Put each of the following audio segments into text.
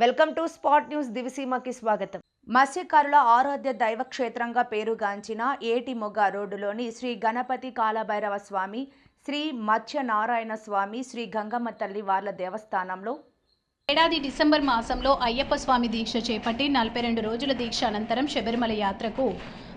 Welcome to spot news. దివిసీమకి స్వాగతం. మత్స్యకారుల ఆరాధ్య దైవ క్షేత్రంగా పేరుగాంచిన ఏటిమొగ్గ రోడ్డులోని శ్రీ గణపతి కాలభైరవ స్వామి, శ్రీ మత్స్యనారాయణ స్వామి, శ్రీ గంగమ్మ తల్లి వార్ల దేవస్థానంలో ఏడాది డిసెంబర్ మాసంలో అయ్యప్ప స్వామి దీక్ష చేపట్టి 42 రోజుల దీక్ష అనంతరం శబరిమల యాత్రకు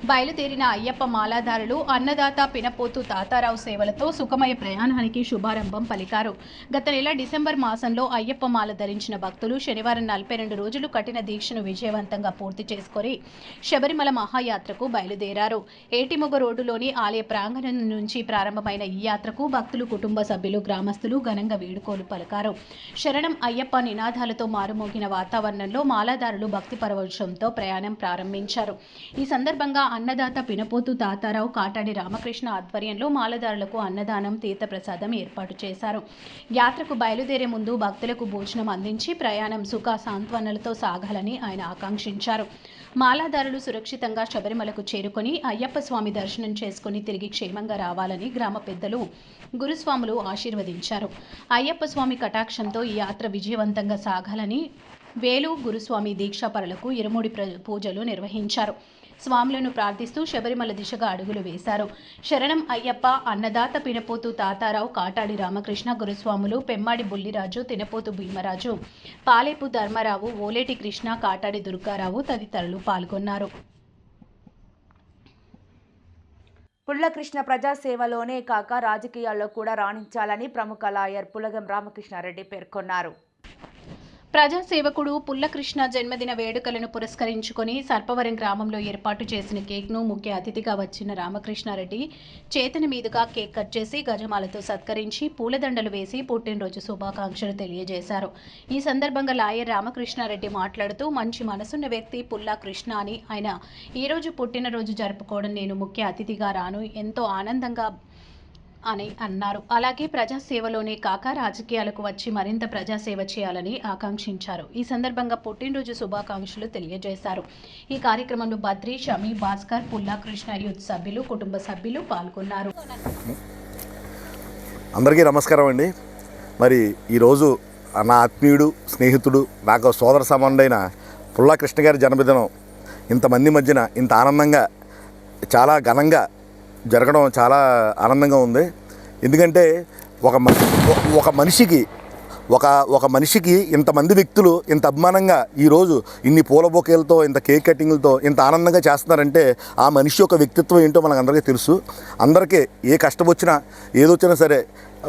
బయలుదేరిన అయ్యప్ప మాలాధారులు అన్నదాత పినపోతు తాతారావు సేవలతో సుఖమయ ప్రయాణానికి శుభారంభం పలికారు. గత నెల డిసెంబర్ మాసంలో అయ్యప్ప మాల ధరించిన భక్తులు శనివారం 42 రోజులు కఠిన దీక్షను విజయవంతంగా పూర్తి చేసుకొని శబరిమల మహాయాత్రకు బయలుదేరారు. ఏటిమొగ్గ రోడ్డులోని ఆలయ ప్రాంగణం నుంచి ప్రారంభమైన ఈ యాత్రకు భక్తులు, కుటుంబ సభ్యులు, గ్రామస్తులు ఘనంగా వేడుకోలు పలికారు. శరణం అయ్యప్ప నినాదాలతో మారుమోగిన వాతావరణంలో మాలాదారులు భక్తి పరవశంతో ప్రయాణం ప్రారంభించారు. ఈ సందర్భంగా అన్నదాత పినపోతు తాతారావు, కాటాడి రామకృష్ణ ఆధ్వర్యంలో మాలదారులకు అన్నదానం, తీర్థప్రసాదం ఏర్పాటు చేశారు. యాత్రకు బయలుదేరే ముందు భక్తులకు భోజనం అందించి ప్రయాణం సుఖ సాంత్వనలతో సాగాలని ఆయన ఆకాంక్షించారు. మాలాదారులు సురక్షితంగా శబరిమలకు చేరుకొని అయ్యప్ప స్వామి దర్శనం చేసుకుని తిరిగి క్షేమంగా రావాలని గ్రామ పెద్దలు, గురుస్వాములు ఆశీర్వదించారు. అయ్యప్ప స్వామి కటాక్షంతో ఈ యాత్ర విజయవంతంగా సాగాలని వేలు గురుస్వామి దీక్షాపరులకు ఇరుముడి పూజలు నిర్వహించారు. స్వాములను ప్రార్థిస్తూ శబరిమల దిశగా అడుగులు వేశారు. శరణం అయ్యప్ప అన్నదాత పినపోతు తాతారావు, కాటాడి రామకృష్ణ గురుస్వాములు, పెమ్మాడి బుల్లిరాజు, తినపోతు భీమరాజు, పాలేపు ధర్మారావు, ఓలేటి కృష్ణ, కాటాడి దుర్గారావు తదితరులు పాల్గొన్నారు. పుల్లకృష్ణ ప్రజాసేవలోనే కాక రాజకీయాల్లో కూడా రాణించాలని ప్రముఖ లాయర్ పులగం రామకృష్ణారెడ్డి పేర్కొన్నారు. ప్రజాసేవకుడు పుల్లకృష్ణ జన్మదిన వేడుకలను పురస్కరించుకొని సర్పవరం గ్రామంలో ఏర్పాటు చేసిన కేక్ను ముఖ్య అతిథిగా వచ్చిన రామకృష్ణారెడ్డి చేతన మీదుగా కేక్ కట్ చేసి గజమాలతో సత్కరించి పూలదండలు వేసి పుట్టినరోజు శుభాకాంక్షలు తెలియజేశారు. ఈ సందర్భంగా లాయర్ రామకృష్ణారెడ్డి మాట్లాడుతూ మంచి మనసున్న వ్యక్తి పుల్లకృష్ణ అని, ఆయన ఈరోజు పుట్టినరోజు జరుపుకోవడం నేను ముఖ్య అతిథిగా రాను ఎంతో ఆనందంగా అని అన్నారు. అలాగే ప్రజాసేవలోనే కాక రాజకీయాలకు వచ్చి మరింత ప్రజాసేవ చేయాలని ఆకాంక్షించారు. ఈ సందర్భంగా పుట్టినరోజు శుభాకాంక్షలు తెలియజేశారు. ఈ కార్యక్రమంలో బద్రి, షమి, భాస్కర్, పుల్లకృష్ణ యూత్ సభ్యులు, కుటుంబ సభ్యులు పాల్గొన్నారు. అందరికీ నమస్కారం అండి. మరి ఈరోజు నా ఆత్మీయుడు, స్నేహితుడు, నాకు సోదర సమానుడైన పుల్లకృష్ణ గారి జన్మదినం ఇంతమంది మధ్యన ఇంత ఆనందంగా, చాలా ఘనంగా జరగడం చాలా ఆనందంగా ఉంది. ఎందుకంటే ఒక మనిషికి ఇంతమంది వ్యక్తులు ఇంత అభిమానంగా ఈరోజు ఇన్ని పూల బొకేలతో, ఇంత కేక్ కటింగ్లతో ఇంత ఆనందంగా చేస్తున్నారంటే ఆ మనిషి యొక్క వ్యక్తిత్వం ఏంటో మనకు అందరికీ తెలుసు. అందరికీ ఏ కష్టం వచ్చినా ఏదొచ్చినా సరే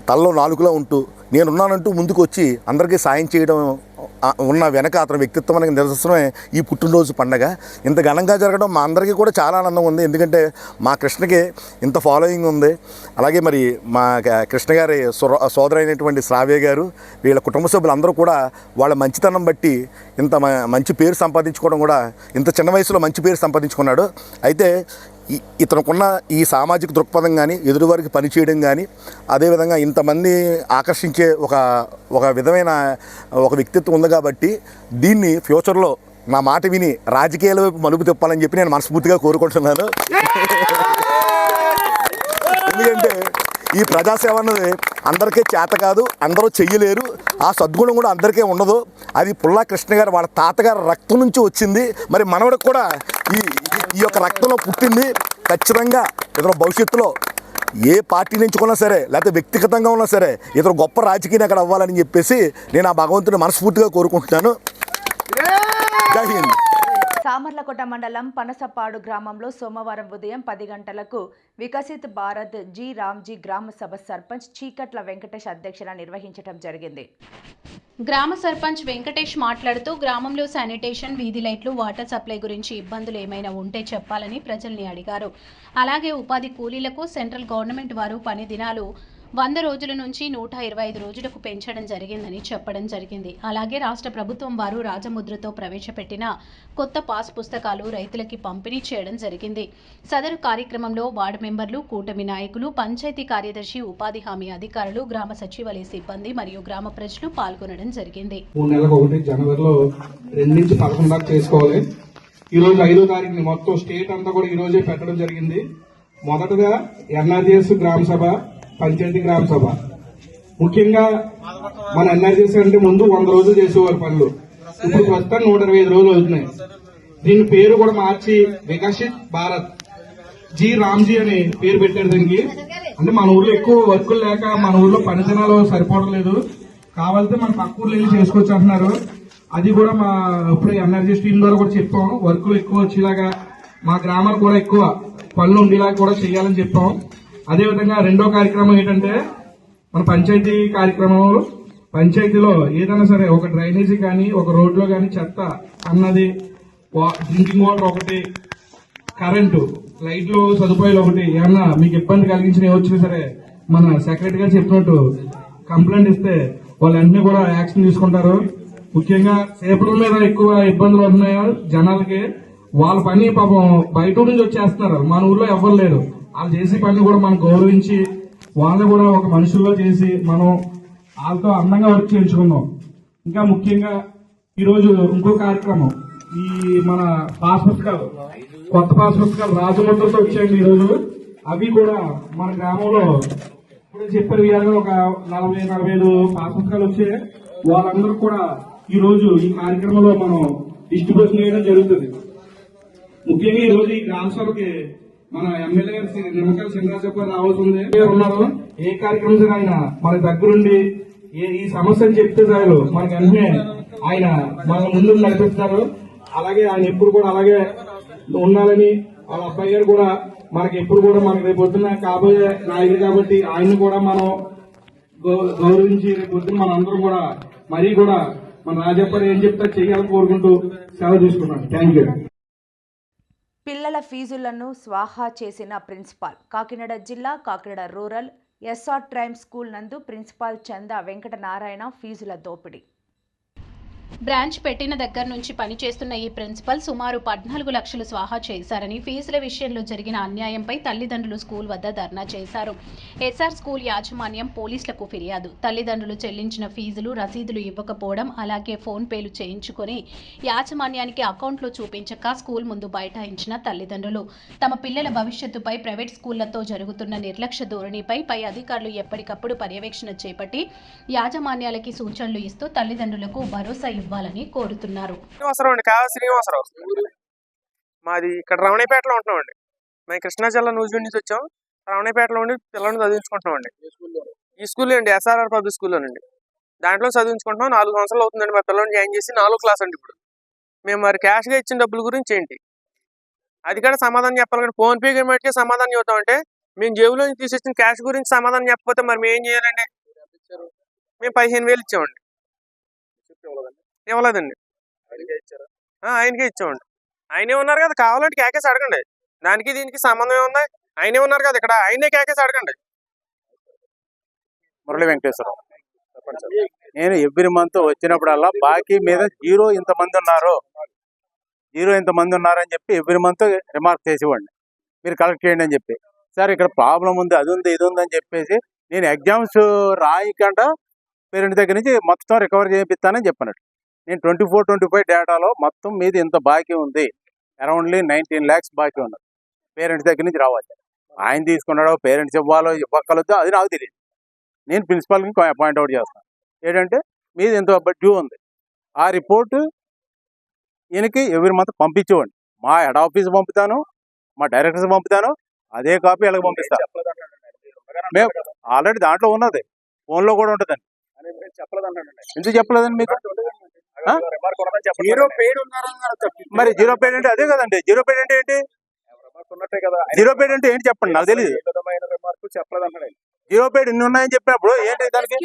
తలలో నాలుగులా ఉంటూ నేనున్నానంటూ ముందుకు వచ్చి అందరికీ సాయం చేయడం ఉన్న వెనక అతని వ్యక్తిత్వం అనేది నిదర్శనమే ఈ పుట్టినరోజు పండగ. ఇంత ఘనంగా జరగడం మా అందరికీ కూడా చాలా ఆనందంగా ఉంది. ఎందుకంటే మా కృష్ణకి ఇంత ఫాలోయింగ్ ఉంది. అలాగే మరి మా కృష్ణ గారి సోదరైనటువంటి శ్రావ్య గారు, వీళ్ళ కుటుంబ సభ్యులందరూ కూడా వాళ్ళ మంచితనం బట్టి ఇంత మంచి పేరు సంపాదించుకోవడం, కూడా ఇంత చిన్న వయసులో మంచి పేరు సంపాదించుకున్నాడు. అయితే ఇతనుకున్న ఈ సామాజిక దృక్పథం కానీ, ఎదురువారికి పనిచేయడం కానీ, అదేవిధంగా ఇంతమంది ఆకర్షించే ఒక విధమైన ఒక వ్యక్తిత్వం ఉంది కాబట్టి దీన్ని ఫ్యూచర్లో నా మాట విని రాజకీయాల వైపు మలుపు తిప్పాలని చెప్పి నేను మనస్ఫూర్తిగా కోరుకుంటున్నాను. ఎందుకంటే ఈ ప్రజాసేవ అన్నది అందరికీ చేత కాదు, అందరూ చెయ్యలేరు. ఆ సద్గుణం కూడా అందరికీ ఉండదు. అది పుల్లకృష్ణ గారు వాళ్ళ తాతగారి రక్తం నుంచి వచ్చింది. మరి మనవడికి కూడా ఈ యొక్క రక్తంలో పుట్టింది. ఖచ్చితంగా ఇతను భవిష్యత్తులో ఏ పార్టీ నుంచుకున్నా సరే, లేకపోతే వ్యక్తిగతంగా ఉన్నా సరే ఇతను గొప్ప రాజకీయ నాయకుడు అవ్వాలని చెప్పేసి నేను ఆ భగవంతుని మనస్ఫూర్తిగా కోరుకుంటున్నాను. జై హింద్. సామర్లకోట మండలం పనసపాడు గ్రామంలో సోమవారం ఉదయం 10 గంటలకు వికసిత్ భారత్ జీ రామ్జీ గ్రామ సభ సర్పంచ్ చీకట్ల వెంకటేష్ అధ్యక్షతన నిర్వహించడం జరిగింది. గ్రామ సర్పంచ్ వెంకటేష్ మాట్లాడుతూ గ్రామంలో శానిటేషన్, వీధి లైట్లు, వాటర్ సప్లై గురించి ఇబ్బందులు ఏమైనా ఉంటే చెప్పాలని ప్రజల్ని అడిగారు. అలాగే ఉపాధి కూలీలకు సెంట్రల్ గవర్నమెంట్ వారు పని దినాలు 100 రోజుల నుంచి 125 రోజులకు పెంచడం జరిగిందని చెప్పడం జరిగింది. అలాగే రాష్ట్ర ప్రభుత్వం వారు రాజముద్రతో ప్రవేశపెట్టిన కొత్త పాస్ పుస్తకాలు రైతులకి పంపిణీ చేయడం జరిగింది. సదరు కార్యక్రమంలో వార్డు మెంబర్లు, కూటమి నాయకులు, పంచాయతీ కార్యదర్శి, ఉపాధి హామీ అధికారులు, గ్రామ సచివాలయ సిబ్బంది మరియు గ్రామ ప్రజలు పాల్గొనడం జరిగింది. జనవరిలో 2 నుంచి 11 దాకా చేసుకోవాలి. ఈ రోజు 5వ తారీఖుని మొత్తం స్టేట్ అంతా కూడా ఈ రోజే పెట్టడం జరిగింది. మొదటగా ఎన్ఆర్జీఎస్ గ్రామ సభ, పంచాయతీ గ్రామ సభ. ముఖ్యంగా మన ఎన్ఆర్జీఎస్ అంటే ముందు 100 రోజులు చేసేవారు పనులు. ఇప్పుడు ప్రస్తుతం 125 రోజులు అవుతున్నాయి. దీని పేరు కూడా మార్చి వికసిత్ భారత్ జీ రామ్జీ అని పేరు పెట్టారు దీనికి. అంటే మన ఊర్లో ఎక్కువ వర్కులు లేక మన ఊర్లో పనిదినాలు సరిపోవట్లేదు, కావాలంటే మన పక్క ఊర్లో వెళ్ళి చేసుకోవచ్చు అంటున్నారు. అది కూడా మా ఇప్పుడు ఎన్ఆర్జీ స్టీమ్ ద్వారా కూడా చెప్పాం, వర్కులు ఎక్కువ వచ్చేలాగా మా గ్రామాలు కూడా ఎక్కువ పనులు ఉండేలాగా కూడా చేయాలని చెప్పాం. అదేవిధంగా రెండో కార్యక్రమం ఏంటంటే మన పంచాయతీ కార్యక్రమంలో పంచాయతీలో ఏదైనా సరే ఒక డ్రైనేజీ కానీ ఒక రోడ్లో కానీ చెత్త అన్నది, డ్రింకింగ్ వాటర్ ఒకటి, కరెంటు లైట్లు సదుపాయాలు ఒకటి ఏమన్నా మీకు ఇబ్బంది కలిగించిన వచ్చినా సరే మన సెక్రటరీ గారు చెప్పినట్టు కంప్లైంట్ ఇస్తే వాళ్ళు అన్ని కూడా యాక్షన్ తీసుకుంటారు. ముఖ్యంగా సేపల మీద ఎక్కువ ఇబ్బందులు ఉన్నాయో జనాలకి, వాళ్ళ పని పాపం బయట నుంచి వచ్చేస్తున్నారు, మన ఊర్లో ఎవ్వరు లేరు. వాళ్ళు చేసే పని కూడా మనం గౌరవించి వాళ్ళని కూడా ఒక మనుషుల్లో చేసి మనం వాళ్ళతో అందంగా వర్క్ చేయించుకుందాం. ఇంకా ముఖ్యంగా ఈరోజు ఇంకో కార్యక్రమం, ఈ మన పాస్ పుస్తకాలు, కొత్త పాస్ పుస్తకాలు రాజముద్రతో వచ్చాయండి ఈరోజు. అవి కూడా మన గ్రామంలో ఇప్పుడు చెప్పారు వీఆర్ ఒక 40-45 పాస్ పుస్తకాలు వచ్చాయి. వాళ్ళందరూ కూడా ఈ రోజు ఈ కార్యక్రమంలో మనం డిస్ట్రిబ్యూషన్ చేయడం జరుగుతుంది. ముఖ్యంగా ఈ రోజు ఈ గ్రామ సభకి మన ఎమ్మెల్యే గారు శ్రీ నిమ్మకాయల శ్రీనివాసరావు గారు రావాల్సింది ఉన్నారు. ఏ కార్యక్రమం సరే ఆయన మన దగ్గరుండి ఈ సమస్యను చెప్తే చాలు మనకి వెంటనే ఆయన మన ముందు నడిపిస్తారు. అలాగే ఆయన ఎప్పుడు కూడా అలాగే ఉండాలని వాళ్ళ అబ్బాయి గారు కూడా మనకి ఎప్పుడు కూడా మనకి రేపు పొద్దున్న కాబోయే నాయకులు కాబట్టి ఆయన్ని కూడా మనం గౌరవించి రేపు పొద్దున్న మన అందరం కూడా మరీ కూడా మన రాజప్పని ఏం చెప్తా చేయాలని కోరుకుంటూ సెలవు తీసుకున్నాను. Thank you. పిల్లల ఫీజులను స్వాహా చేసిన ప్రిన్సిపాల్. కాకినాడ జిల్లా కాకినాడ రూరల్ ఎస్ఆర్ ట్రైమ్ స్కూల్ నందు ప్రిన్సిపాల్ చందా వెంకట నారాయణ ఫీజుల దోపిడీ. బ్రాంచ్ పెట్టిన దగ్గర నుంచి పనిచేస్తున్న ఈ ప్రిన్సిపల్ సుమారు 14 లక్షలు స్వాహా చేశారని, ఫీజుల విషయంలో జరిగిన అన్యాయంపై తల్లిదండ్రులు స్కూల్ వద్ద ధర్నా చేశారు. ఎస్ఆర్ స్కూల్ యాజమాన్యం పోలీసులకు ఫిర్యాదు. తల్లిదండ్రులు చెల్లించిన ఫీజులు రసీదులు ఇవ్వకపోవడం, అలాగే ఫోన్ పేలు చేయించుకొని యాజమాన్యానికి అకౌంట్లో చూపించక స్కూల్ ముందు బైఠాయించిన తల్లిదండ్రులు. తమ పిల్లల భవిష్యత్తుపై ప్రైవేట్ స్కూళ్లతో జరుగుతున్న నిర్లక్ష్య ధోరణిపై పై అధికారులు ఎప్పటికప్పుడు పర్యవేక్షణ చేపట్టి యాజమాన్యాలకి సూచనలు ఇస్తూ తల్లిదండ్రులకు భరోసా ఇవ్వాలని కోరుతున్నారు. శ్రీనివాసరావు మాది ఇక్కడ రమణీపేటలో ఉంటున్నామండి. మేము కృష్ణా జిల్లా నూజివీడు నుంచి వచ్చాం. రమణీపేటలో ఉండి పిల్లల్ని చదివించుకుంటున్నామండి. ఈ స్కూల్లో అండి, ఎస్ఆర్ఆర్ పబ్లిక్ స్కూల్లోనండి. దాంట్లో చదివించుకుంటున్నాం. 4 సంవత్సరాలు అవుతుందండి మా పిల్లల్ని జాయిన్ చేసి. 4వ క్లాస్ అండి ఇప్పుడు. మేము మరి క్యాష్గా ఇచ్చిన డబ్బుల గురించి ఏంటి అది కూడా సమాధానం చెప్పాలి. కానీ ఫోన్పే పేమెంట్కే సమాధానం చెబుతామంటే మేము జేబులో నుంచి తీసేసిన క్యాష్ గురించి సమాధానం చెప్పకపోతే మరి మేము ఏం చేయాలండి? మేము 15,000 ఇచ్చామండి. ఇవ్వలేదండి. ఆయనకే ఇచ్చామండి. ఆయనే ఉన్నారు కదా, కావాలంటే కేకేసి అడగండి. దానికి దీనికి సంబంధం ఏముంది? ఆయనే ఉన్నారు కదా ఇక్కడ, ఆయనే కేకేసి అడగండి. మురళి వెంకటేశ్వరరావు. నేను ఎవ్రీ మంత్ వచ్చినప్పుడల్లా బాకీ మీద జీరో ఇంతమంది ఉన్నారని చెప్పి ఎవ్రీ మంత్ రిమార్క్ చేసేవాడిని, మీరు కలెక్ట్ చేయండి అని చెప్పి. సార్ ఇక్కడ ప్రాబ్లం ఉంది, అది ఉంది, ఇది ఉంది అని చెప్పేసి నేను ఎగ్జామ్స్ రాయకుండా పేరెంట్ దగ్గర నుంచి మొత్తం రికవర్ చేపిస్తానని చెప్పినట్టు. నేను 24-25 డేటాలో మొత్తం మీద ఇంత బాకీ ఉంది, అరౌండ్లీ 19 lakhs బాకీ ఉన్నది. పేరెంట్స్ దగ్గర నుంచి రావాలి. ఆయన తీసుకున్నాడో పేరెంట్స్ ఇవ్వాలో ఇవ్వగలదో అది నాకు తెలియదు. నేను ప్రిన్సిపాల్కి పాయింట్అవుట్ చేస్తాను ఏంటంటే మీది ఇంత డ్యూ ఉంది. ఆ రిపోర్టు ఈయనకి ఎవ్రీ మంత్ పంపించేవాడిని. మా హెడ్ ఆఫీస్ పంపుతాను, మా డైరెక్టర్స్ పంపుతాను, అదే కాపీ వీళ్ళకి పంపిస్తాను. మేము ఆల్రెడీ దాంట్లో ఉన్నది, ఫోన్లో కూడా ఉంటుందండి. ఎందుకు చెప్పలేదండి మీకు? మరి జీరో పేడ్ అంటే అదే కదండి. జీరో పేడ్ అంటే ఏంటి? జీరో పేడ్ అంటే ఏంటి చెప్పండి, నాకు తెలియదు. జీరో పేడ్ ఇన్ని ఉన్నాయని చెప్పినప్పుడు ఏంటి దానికి?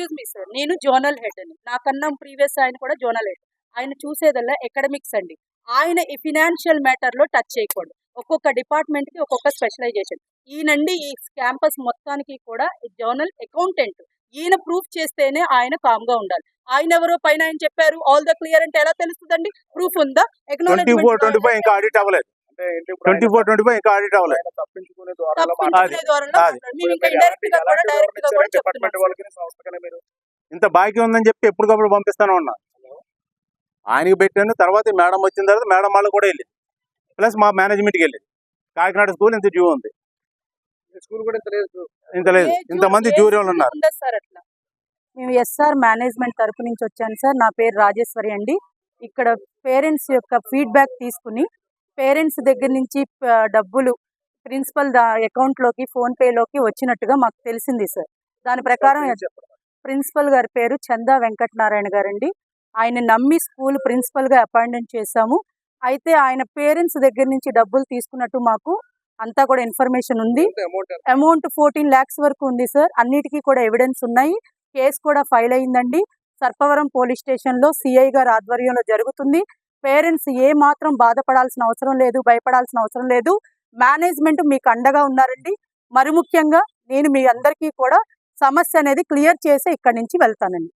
నేను జోనల్ హెడ్ అని, నాకన్నా ప్రీవియస్ ఆయన కూడా జోనల్ హెడ్. ఆయన చూసేదల్లా ఎకడమిక్స్ అండి. ఆయన ఈ ఫినాన్షియల్ మ్యాటర్ లో టచ్ చేయకూడదు. ఒక్కొక్క డిపార్ట్మెంట్ కి ఒక్కొక్క స్పెషలైజేషన్. ఈయనండి ఈ క్యాంపస్ మొత్తానికి కూడా జోనల్ అకౌంటెంట్. ఈయన ప్రూఫ్ చేస్తేనే ఆయన కామ్ గా ఉండాలి. ఆయన ఎవరో పైన ఆయన చెప్పారు ఆల్ ద క్లియర్ అంటే ఎలా తెలుస్తుందండి? ప్రూఫ్ ఉందా? 24-25 ఇంకా ఆడిట్ అవ్వలేదు. 24-25 ఇంకా ఆడిట్ అవ్వలేదు. ఇంత బాకీ ఉందని చెప్పి ఎప్పటికప్పుడు పంపిస్తాను ఉన్నా. ఆయనకి పెట్టాను. తర్వాత మేడం వచ్చిన తర్వాత మేడం వాళ్ళు కూడా వెళ్ళింది, ప్లస్ మా మేనేజ్మెంట్కి వెళ్ళింది. కాకినాడ స్కూల్ ఇంత డ్యూ ఉంది, ఇంత లేదు, ఇంతమంది డ్యూరీ వాళ్ళు ఉన్నారు. మేము ఎస్ఆర్ మేనేజ్మెంట్ తరపు నుంచి వచ్చాను సార్. నా పేరు రాజేశ్వరి అండి. ఇక్కడ పేరెంట్స్ యొక్క ఫీడ్బ్యాక్ తీసుకుని పేరెంట్స్ దగ్గర నుంచి డబ్బులు ప్రిన్సిపల్ అకౌంట్లోకి ఫోన్పేలోకి వచ్చినట్టుగా మాకు తెలిసింది సార్. దాని ప్రకారం ప్రిన్సిపల్ గారి పేరు చందా వెంకటనారాయణ గారండి. ఆయన నమ్మి స్కూల్ ప్రిన్సిపల్గా అపాయింట్మెంట్ చేశాము. అయితే ఆయన పేరెంట్స్ దగ్గర నుంచి డబ్బులు తీసుకున్నట్టు మాకు అంతా కూడా ఇన్ఫర్మేషన్ ఉంది. అమౌంట్ 14 lakhs వరకు ఉంది సార్. అన్నిటికీ కూడా ఎవిడెన్స్ ఉన్నాయి. కేసు కూడా ఫైల్ అయిందండి. సర్పవరం పోలీస్ స్టేషన్లో సిఐ గారి ఆధ్వర్యంలో జరుగుతుంది. పేరెంట్స్ ఏ మాత్రం బాధపడాల్సిన అవసరం లేదు, భయపడాల్సిన అవసరం లేదు. మేనేజ్మెంట్ మీకు అండగా ఉన్నారండి. మరి ముఖ్యంగా నేను మీ అందరికీ కూడా సమస్య అనేది క్లియర్ చేసి ఇక్కడి నుంచి వెళ్తానండి.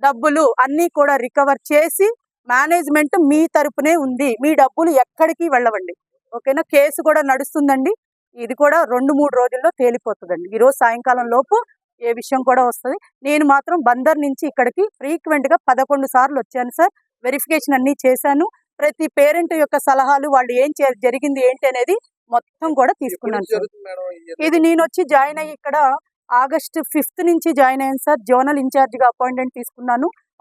డబ్బులు అన్నీ కూడా రికవర్ చేసి మేనేజ్మెంట్ మీ తరపునే ఉంది. మీ డబ్బులు ఎక్కడికి వెళ్ళవండి. ఓకేనా? కేసు కూడా నడుస్తుందండి. ఇది కూడా 2-3 రోజుల్లో తేలిపోతుందండి. ఈరోజు సాయంకాలం లోపు ఏ విషయం కూడా వస్తుంది. నేను మాత్రం బందర్ నుంచి ఇక్కడికి ఫ్రీక్వెంట్గా 11 సార్లు వచ్చాను సార్. వెరిఫికేషన్ అన్నీ చేశాను. ప్రతి పేరెంట్ యొక్క సలహాలు, వాళ్ళు ఏం జరిగింది ఏంటి అనేది మొత్తం కూడా తీసుకున్నాను సార్. ఇది నేను వచ్చి జాయిన్ అయ్యి ఇక్కడ August 5th నుంచి జాయిన్ అయ్యాను సార్. జోనల్ ఇన్ఛార్జిగా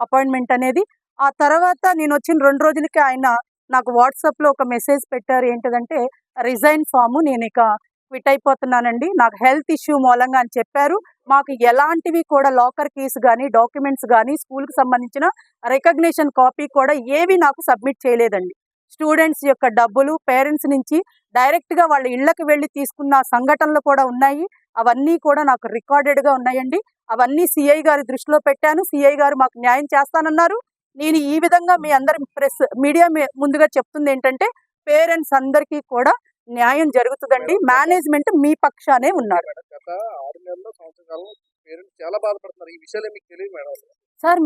అపాయింట్మెంట్ అనేది. ఆ తర్వాత నేను వచ్చిన 2 రోజులకి ఆయన నాకు వాట్సాప్లో ఒక మెసేజ్ పెట్టారు. ఏంటిదంటే రిజైన్ ఫాము, నేను ఇక క్విట్ అయిపోతున్నానండి, నాకు హెల్త్ ఇష్యూ మూలంగా అని చెప్పారు. మాకు ఎలాంటివి కూడా లాకర్ కీస్ కానీ, డాక్యుమెంట్స్ కానీ, స్కూల్కి సంబంధించిన రికగ్నిషన్ కాపీ కూడా ఏవి నాకు సబ్మిట్ చేయలేదండి. స్టూడెంట్స్ యొక్క డబ్బులు పేరెంట్స్ నుంచి డైరెక్ట్గా వాళ్ళ ఇళ్లకు వెళ్ళి తీసుకున్న సంఘటనలు కూడా ఉన్నాయి. అవన్నీ కూడా నాకు రికార్డెడ్గా ఉన్నాయండి. అవన్నీ సిఐ గారి దృష్టిలో పెట్టాను. సిఐ గారు మాకు న్యాయం చేస్తానన్నారు. నేను ఈ విధంగా మీ అందరి మీడియా ముందుగా చెప్తుంది ఏంటంటే పేరెంట్స్ అందరికీ కూడా న్యాయం జరుగుతుందండి. మేనేజ్మెంట్ మీ పక్షానే ఉన్నారు సార్.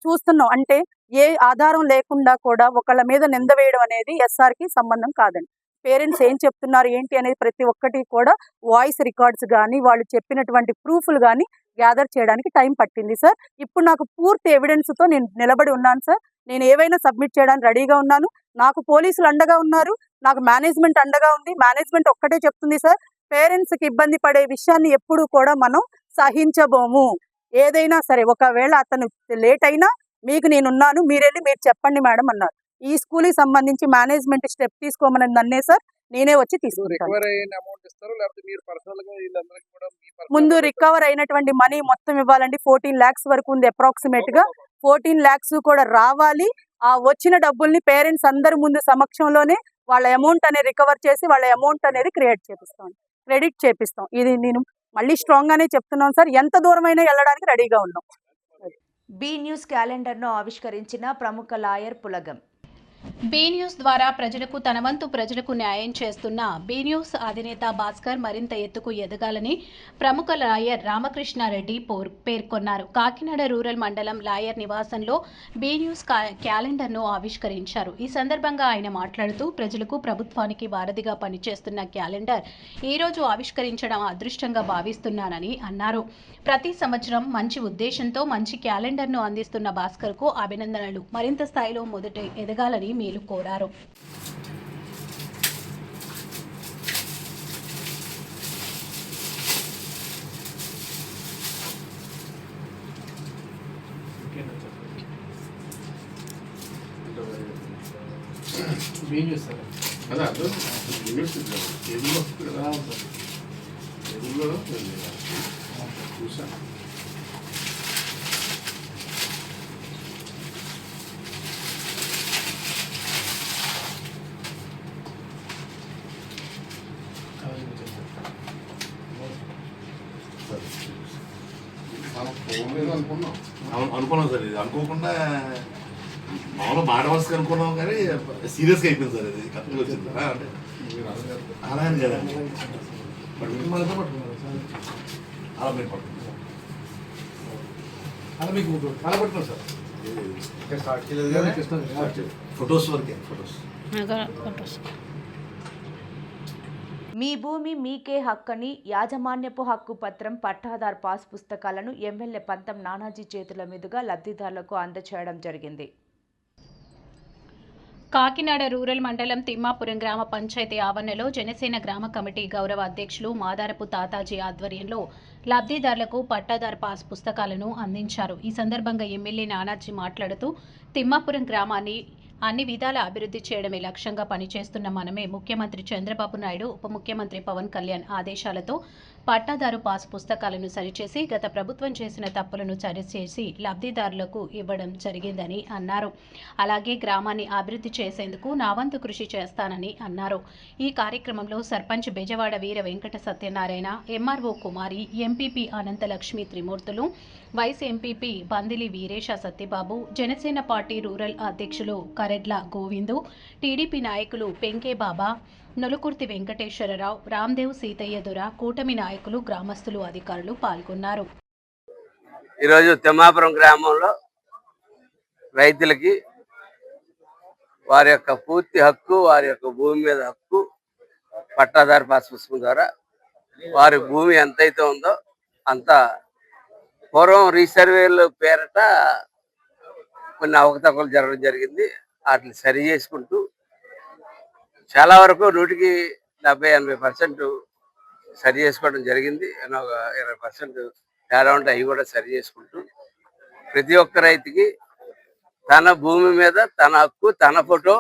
చూస్తున్నాం అంటే ఏ ఆధారం లేకుండా కూడా ఒకళ్ళ మీద నింద వేయడం అనేది ఎస్ఆర్కి సంబంధం కాదండి. పేరెంట్స్ ఏం చెప్తున్నారు ఏంటి అనేది ప్రతి ఒక్కటి కూడా వాయిస్ రికార్డ్స్ కానీ, వాళ్ళు చెప్పినటువంటి ప్రూఫ్లు కానీ గ్యాదర్ చేయడానికి టైం పట్టింది సార్. ఇప్పుడు నాకు పూర్తి ఎవిడెన్స్తో నేను నిలబడి ఉన్నాను సార్. నేను ఏవైనా సబ్మిట్ చేయడానికి రెడీగా ఉన్నాను. నాకు పోలీసులు అండగా ఉన్నారు, నాకు మేనేజ్మెంట్ అండగా ఉంది. మేనేజ్మెంట్ ఒక్కటే చెప్తుంది సార్, పేరెంట్స్కి ఇబ్బంది పడే విషయాన్ని ఎప్పుడు కూడా మనం సహించబోము. ఏదైనా సరే ఒకవేళ అతను లేట్ అయినా మీకు నేనున్నాను, మీరు చెప్పండి మేడం అన్నారు. ఈ స్కూల్కి సంబంధించి మేనేజ్మెంట్ స్టెప్ తీసుకోమని నన్నే సార్, నేనే వచ్చి తీసుకుంటాను. ముందు రికవర్ అయినటువంటి మనీ మొత్తం ఇవ్వాలండి. 14 lakhs వరకు ఉంది అప్రాక్సిమేట్గా. 14 lakhs కూడా రావాలి. ఆ వచ్చిన డబ్బుల్ని పేరెంట్స్ అందరి ముందు సమక్షంలోనే వాళ్ళ అమౌంట్ అనేది రికవర్ చేసి వాళ్ళ అమౌంట్ అనేది క్రెడిట్ చేపిస్తాం. ఇది నేను మళ్ళీ స్ట్రాంగ్గానే చెప్తున్నాను సార్. ఎంత దూరమైనా వెళ్ళడానికి రెడీగా ఉన్నాం. బి న్యూస్ క్యాలెండర్ను ఆవిష్కరించిన ప్రముఖ లాయర్ పులగం. బీ న్యూస్ ద్వారా తన వంతు ప్రజలకు న్యాయం చేస్తున్న బీ న్యూస్ అధినేత భాస్కర్ మరింత ఎత్తుకు ఎదగాలని ప్రముఖ లాయర్ రామకృష్ణారెడ్డి పేర్కొన్నారు. కాకినాడ రూరల్ మండలం లాయర్ నివాసంలో బీ న్యూస్ క్యాలెండర్ను ఆవిష్కరించారు. ఈ సందర్భంగా ఆయన మాట్లాడుతూ ప్రజలకు ప్రభుత్వానికి వారధిగా పనిచేస్తున్న క్యాలెండర్ ఈరోజు ఆవిష్కరించడం అదృష్టంగా భావిస్తున్నానని అన్నారు. ప్రతి సంవత్సరం మంచి ఉద్దేశంతో మంచి క్యాలెండర్ను అందిస్తున్న భాస్కర్కు అభినందనలు. మరింత స్థాయిలో మొదట ఎదగాలని మేలు కోరారు. అనుకున్నాం సార్. ఇది అనుకోకుండా మామూలుగా మాట వరుసగా అనుకున్నాం కానీ సీరియస్గా అయిపోయింది సార్. ఇది కరెక్ట్గా వచ్చింది అంటే అలా అని కదా అలా మీరు పట్టుకున్నారు అలా మీకు అలా పట్టుకున్నాం సార్. స్టార్ట్ చేయలేదు ఫొటోస్ వరకే. ఫొటోస్ మీ భూమి మీకే హక్కని యాజమాన్యపు హక్కు పత్రం, పట్టాదార్ పాస్ పుస్తకాలను ఎమ్మెల్యే పంతం నానాజీ చేతుల మీదుగా లబ్ధిదారులకు అందజేయడం జరిగింది. కాకినాడ రూరల్ మండలం తిమ్మాపురం గ్రామ పంచాయతీ ఆవరణలో జనసేన గ్రామ కమిటీ గౌరవ అధ్యక్షులు మాదారపు తాతాజీ ఆధ్వర్యంలో లబ్ధిదారులకు పట్టాదారు పాస్ పుస్తకాలను అందించారు. ఈ సందర్భంగా ఎమ్మెల్యే నానాజీ మాట్లాడుతూ తిమ్మాపురం గ్రామాన్ని అన్ని విధాల అభివృద్ధి చేయడమే లక్ష్యంగా పనిచేస్తున్న మనమే ముఖ్యమంత్రి చంద్రబాబు నాయుడు, ఉప ముఖ్యమంత్రి పవన్ కళ్యాణ్ ఆదేశాలతో పట్టాదారు పాస్ పుస్తకాలను సరిచేసి గత ప్రభుత్వం చేసిన తప్పులను సరిచేసి లబ్ధిదారులకు ఇవ్వడం జరిగిందని అన్నారు. అలాగే గ్రామాన్ని అభివృద్ధి చేసేందుకు నా వంతు కృషి చేస్తానని అన్నారు. ఈ కార్యక్రమంలో sarpanch Bezawada Veera Venkata Satyanarayana, MRO Kumari, MPP Ananthalakshmi Trimurthulu, vice MPP Bandili Veeresa Satyababu, Janasena party rural అధ్యక్షులు కరెడ్ల గోవిందు, టీడీపీ నాయకులు పెంకే బాబా, నొలుకుర్తి వెంకటేశ్వరరావు, రామ్దేవ్ సీతయ్య దొర, కూటమి నాయకులు, గ్రామస్తులు, అధికారులు పాల్గొన్నారు. ఈరోజు తిమ్మాపురం గ్రామంలో రైతులకి వారి యొక్క పూర్తి హక్కు, వారి యొక్క భూమి మీద హక్కు పట్టాదారు పాస్ పుస్తకం ద్వారా వారి భూమి ఎంతైతే ఉందో అంత పూర్వం రీసర్వేలు పేరట కొన్ని అవకతవకలు జరగడం జరిగింది. వాటిని సరి చేసుకుంటూ చాలా వరకు 100కి 70-80% సరి చేసుకోవడం జరిగింది. ఒక 20% తేడా ఉంటే అవి కూడా సరి చేసుకుంటూ ప్రతి ఒక్క రైతుకి తన భూమి మీద తన హక్కు, తన ఫోటో,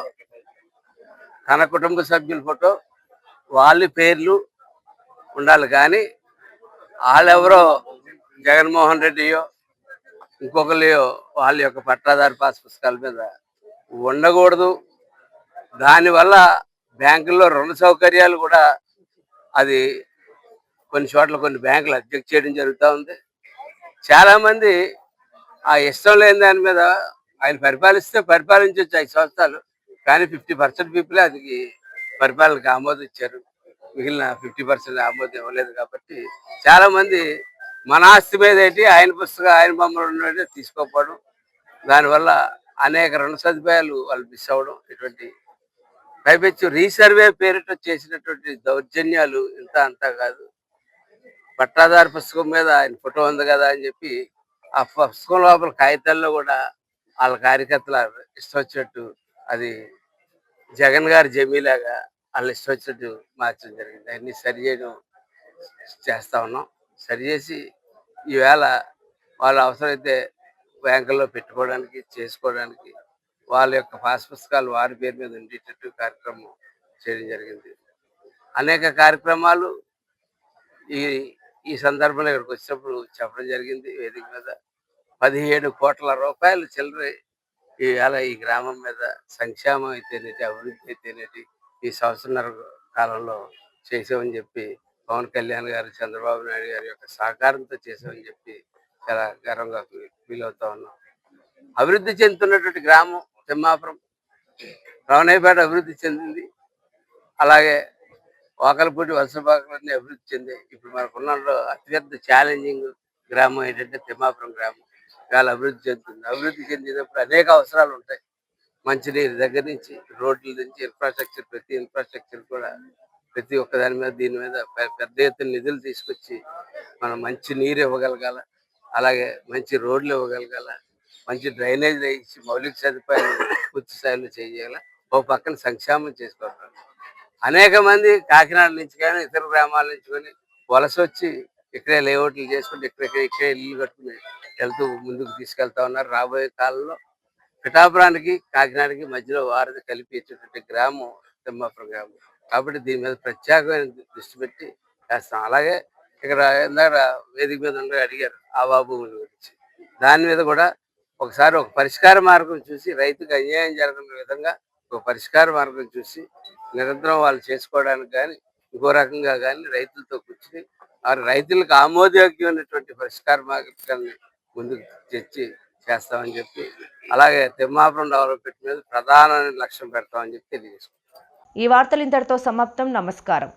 తన కుటుంబ సభ్యుల ఫోటో, వాళ్ళ పేర్లు ఉండాలి. కానీ వాళ్ళెవరో జగన్మోహన్ రెడ్డియో ఇంకొకరియో వాళ్ళ యొక్క పట్టాదారు పాస్ పుస్తకాల మీద ఉండకూడదు. దానివల్ల బ్యాంకుల్లో రుణ సౌకర్యాలు కూడా అది కొన్ని చోట్ల కొన్ని బ్యాంకులు అబ్జెక్ట్ చేయడం జరుగుతూ ఉంది. చాలామంది ఆ ఇష్టం లేని దాని మీద ఆయన పరిపాలిస్తే పరిపాలించవచ్చు 5 సంవత్సరాలు, కానీ 50% పీపులే అది పరిపాలనకు ఆమోదం ఇచ్చారు. మిగిలిన 50% ఆమోదం ఇవ్వలేదు. కాబట్టి చాలామంది మన ఆస్తి మీద ఏంటి ఆయన పుస్తకం ఆయన బొమ్మలు ఉన్నట్టు తీసుకోకపోవడం, దానివల్ల అనేక రుణ సదుపాయాలు వాళ్ళు మిస్ అవ్వడం, ఇటువంటి పైపెచ్చు రీసర్వే పేరిట చేసినటువంటి దౌర్జన్యాలు ఇంత అంతా కాదు. పట్టాదారు పుస్తకం మీద ఆయన ఫోటో ఉంది కదా అని చెప్పి ఆ పుస్తకం లోపల కాగితాల్లో కూడా వాళ్ళ కార్యకర్తల ఇష్టం వచ్చినట్టు అది జగన్ గారి జమీలాగా వాళ్ళు ఇష్టం వచ్చినట్టు మార్చడం జరిగింది. అన్ని సరి చేయడం చేస్తా ఉన్నాం. సరి చేసి ఈవేళ వాళ్ళు అవసరమైతే బ్యాంకుల్లో పెట్టుకోవడానికి, చేసుకోవడానికి వాళ్ళ యొక్క పాస్ పుస్తకాలు వారి పేరు మీద ఉండేటట్టు కార్యక్రమం చేయడం జరిగింది. అనేక కార్యక్రమాలు ఈ సందర్భంలో ఇక్కడికి వచ్చినప్పుడు చెప్పడం జరిగింది. వేదిక మీద 17 కోట్ల రూపాయలు చిల్లర ఈవేళ ఈ గ్రామం మీద సంక్షేమం అయితేనేటి, అభివృద్ధి అయితేనేటి ఈ సంవత్సరాల కాలంలో చేసామని చెప్పి పవన్ కళ్యాణ్ గారు, చంద్రబాబు నాయుడు గారి యొక్క సహకారంతో చేసామని చెప్పి చాలా గర్వంగా ఫీల్ అవుతా ఉన్నాం. అభివృద్ధి చెందుతున్నటువంటి గ్రామం తిమ్మాపురం. రవణయ్యపేట అభివృద్ధి చెందింది. అలాగే వాకలపూడి, వలసపాకలన్నీ అభివృద్ధి చెందాయి. ఇప్పుడు మనకున్న అతిపెద్ద ఛాలెంజింగ్ గ్రామం ఏంటంటే తిమ్మాపురం గ్రామం. చాలా అభివృద్ధి చెందుతుంది. అభివృద్ధి చెందినప్పుడు అనేక అవసరాలు ఉంటాయి. మంచినీరు దగ్గర నుంచి, రోడ్ల నుంచి, ఇన్ఫ్రాస్ట్రక్చర్, ప్రతి ఇన్ఫ్రాస్ట్రక్చర్ కూడా ప్రతి ఒక్క దాని మీద దీని మీద పెద్ద ఎత్తున నిధులు తీసుకొచ్చి మనం మంచి నీరు ఇవ్వగలగాల, అలాగే మంచి రోడ్లు ఇవ్వగలగాల, మంచి డ్రైనేజ్ ఇచ్చి మౌలిక సదుపాయాలు పూర్తి స్థాయిలో చేయాలి. ఓ పక్కన సంక్షేమం చేసుకోవాలి. అనేక మంది కాకినాడ నుంచి కానీ ఇతర గ్రామాల నుంచి కానీ వలస వచ్చి ఇక్కడే లేఅవుట్లు చేసుకుంటూ ఇక్కడే ఇల్లు కట్టుకుని వెళ్తూ ముందుకు తీసుకెళ్తా ఉన్నారు. రాబోయే కాలంలో పిఠాపురానికి, కాకినాడకి మధ్యలో వారధి కలిపి ఇచ్చేటువంటి గ్రామం తిమ్మాపురం గ్రామం. కాబట్టి దీని మీద ప్రత్యేకమైన దృష్టి పెట్టి చేస్తాం. అలాగే ఇక్కడ ఇందాక వేదిక మీద అడిగారు ఆవా భూముల గురించి. దాని మీద కూడా ఒకసారి ఒక పరిష్కార మార్గం చూసి, రైతుకు అన్యాయం జరగని విధంగా ఒక పరిష్కార మార్గం చూసి నిరంతరం వాళ్ళు చేసుకోవడానికి కానీ ఇంకో రకంగా కానీ రైతులతో కూర్చుని రైతులకు ఆమోదయోగ్యమైనటువంటి పరిష్కార మార్గాన్ని ముందుకు తెచ్చి చేస్తామని చెప్పి, అలాగే తిమ్మాపురం డెవలప్మెంట్ మీద ప్రధాన లక్ష్యం పెడతామని చెప్పి తెలియజేసుకుంటాం. ఈ వార్తలు ఇంతటితో సమాప్తం. నమస్కారం.